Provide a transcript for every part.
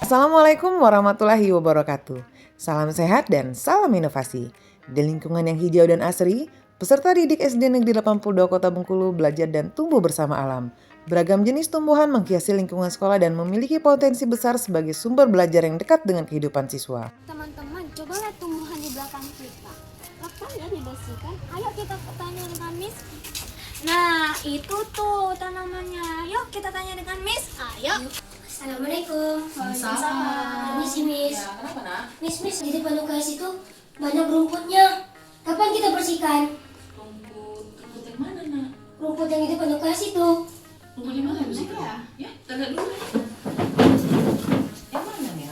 Assalamualaikum warahmatullahi wabarakatuh. Salam sehat dan salam inovasi. Di lingkungan yang hijau dan asri, peserta didik SD Negeri 82 Kota Bengkulu belajar dan tumbuh bersama alam. Beragam jenis tumbuhan menghiasi lingkungan sekolah dan memiliki potensi besar sebagai sumber belajar yang dekat dengan kehidupan siswa. Teman-teman, coba lihat tumbuhan di belakang kita. Lepas ya dibersihkan. Ayo kita tanya dengan Miss. Nah, itu tuh tanamannya. Yuk kita tanya dengan Miss. Ayo. Assalamualaikum. Waalaikumsalam. Miss, Miss. Ya, kenapa nak? Miss, di depan UKS itu banyak rumputnya. Kapan kita bersihkan? Rumput yang mana nak? Rumput yang di depan UKS itu. Rumput yang mana bersihkan? Ya, tanda dulu. Yang mana nih?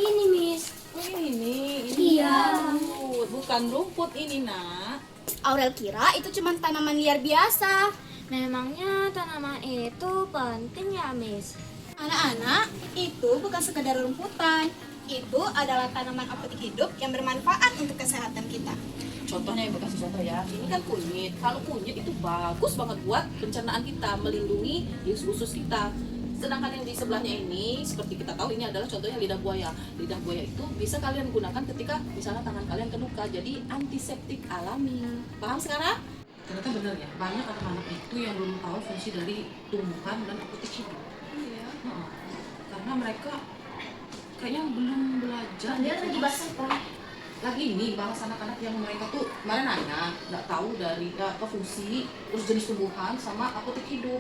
Ini, Miss. Oh ini Iya. rumput, bukan rumput ini nak. Aurel kira itu cuma tanaman liar biasa. Memangnya tanaman itu penting ya, Miss? Anak-anak, itu bukan sekedar rumputan. Itu adalah tanaman apotek hidup yang bermanfaat untuk kesehatan kita. Contohnya ibu kasih contoh ya. Ini kan kunyit. Kalau kunyit itu bagus banget buat pencernaan kita, melindungi usus kita. Sedangkan yang di sebelahnya ini, seperti kita tahu ini adalah contohnya lidah buaya. Lidah buaya itu bisa kalian gunakan ketika misalnya tangan kalian terluka. Jadi antiseptik alami. Paham sekarang? Ternyata benar ya, banyak anak-anak itu yang belum tahu fungsi dari tumbuhan dan apotek hidup. Iya. Karena mereka kayaknya belum belajar. Lagi bahas apa? Lagi ini bahas anak-anak yang mereka tuh kemarin nanya, nggak tahu dari apa fungsi, terus jenis tumbuhan sama apotek hidup.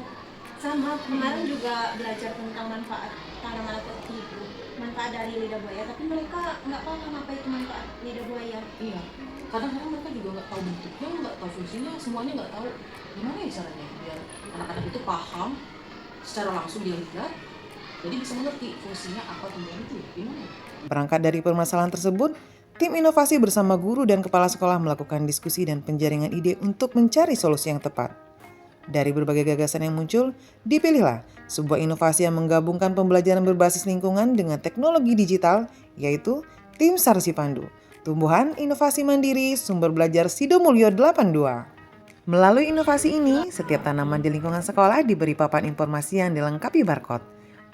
Sama kemarin juga belajar tentang manfaat tanaman apotek hidup, manfaat dari lidah buaya, tapi mereka nggak paham apa itu manfaat lidah buaya. Iya. Kadang-kadang mereka juga nggak tahu bentuknya, nggak tahu fungsinya, semuanya nggak tahu. Gimana ya caranya biar anak-anak itu paham secara langsung dia lihat, jadi bisa mengerti fungsinya apa tumbuhan itu. Gimana? Berangkat dari permasalahan tersebut, tim inovasi bersama guru dan kepala sekolah melakukan diskusi dan penjaringan ide untuk mencari solusi yang tepat. Dari berbagai gagasan yang muncul, dipilihlah sebuah inovasi yang menggabungkan pembelajaran berbasis lingkungan dengan teknologi digital, yaitu Tim SAR Sipandu, Tumbuhan Inovasi Mandiri Sumber Belajar Sido Mulyo 82. Melalui inovasi ini, setiap tanaman di lingkungan sekolah diberi papan informasi yang dilengkapi barcode.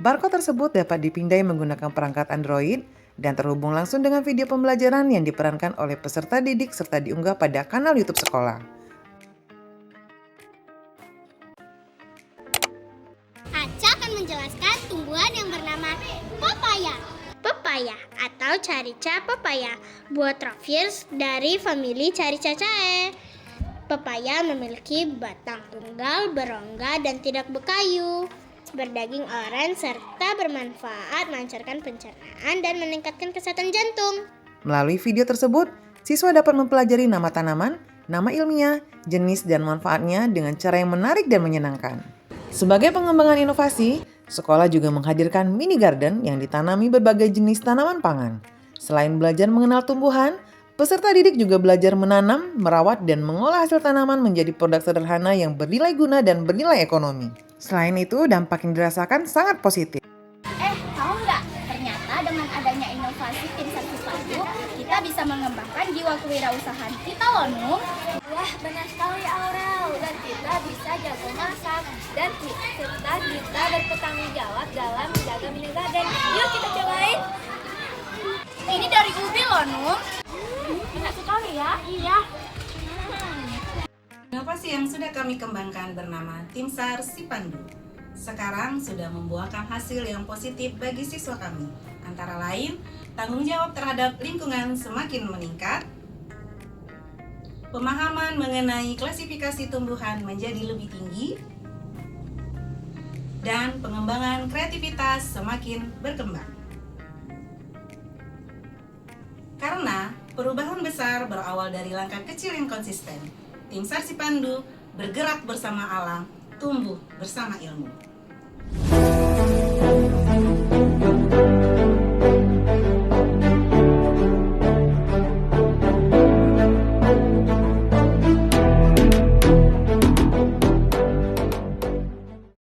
Barcode tersebut dapat dipindai menggunakan perangkat Android dan terhubung langsung dengan video pembelajaran yang diperankan oleh peserta didik serta diunggah pada kanal YouTube sekolah. Aca akan menjelaskan tumbuhan yang bernama pepaya. Pepaya atau Carica pepaya, buah trophis dari famili Caricaceae. Pepaya memiliki batang tunggal, berongga, dan tidak berkayu. Berdaging oranye serta bermanfaat melancarkan pencernaan dan meningkatkan kesehatan jantung. Melalui video tersebut, siswa dapat mempelajari nama tanaman, nama ilmiah, jenis dan manfaatnya dengan cara yang menarik dan menyenangkan. Sebagai pengembangan inovasi, sekolah juga menghadirkan mini garden yang ditanami berbagai jenis tanaman pangan. Selain belajar mengenal tumbuhan, peserta didik juga belajar menanam, merawat, dan mengolah hasil tanaman menjadi produk sederhana yang bernilai guna dan bernilai ekonomi. Selain itu, dampak yang dirasakan sangat positif. Tahu nggak? Ternyata dengan adanya inovasi Tim SAR Sipandu, kita bisa mengembangkan jiwa kewirausahaan kita loh, Nung. Wah, benar sekali Aurel. Dan kita bisa jago masak. Dan serta kita bertanggung jawab dalam menjaga mini garden. Yuk kita cobain. Ini dari ubi loh, Nung. Enak sekali ya. Iya. Inovasi yang sudah kami kembangkan bernama Tim SAR Sipandu. Sekarang sudah membuahkan hasil yang positif bagi siswa kami. Antara lain, tanggung jawab terhadap lingkungan semakin meningkat, pemahaman mengenai klasifikasi tumbuhan menjadi lebih tinggi, dan pengembangan kreativitas semakin berkembang. Karena perubahan besar berawal dari langkah kecil yang konsisten, Tim SAR Sipandu bergerak bersama alam, tumbuh bersama ilmu.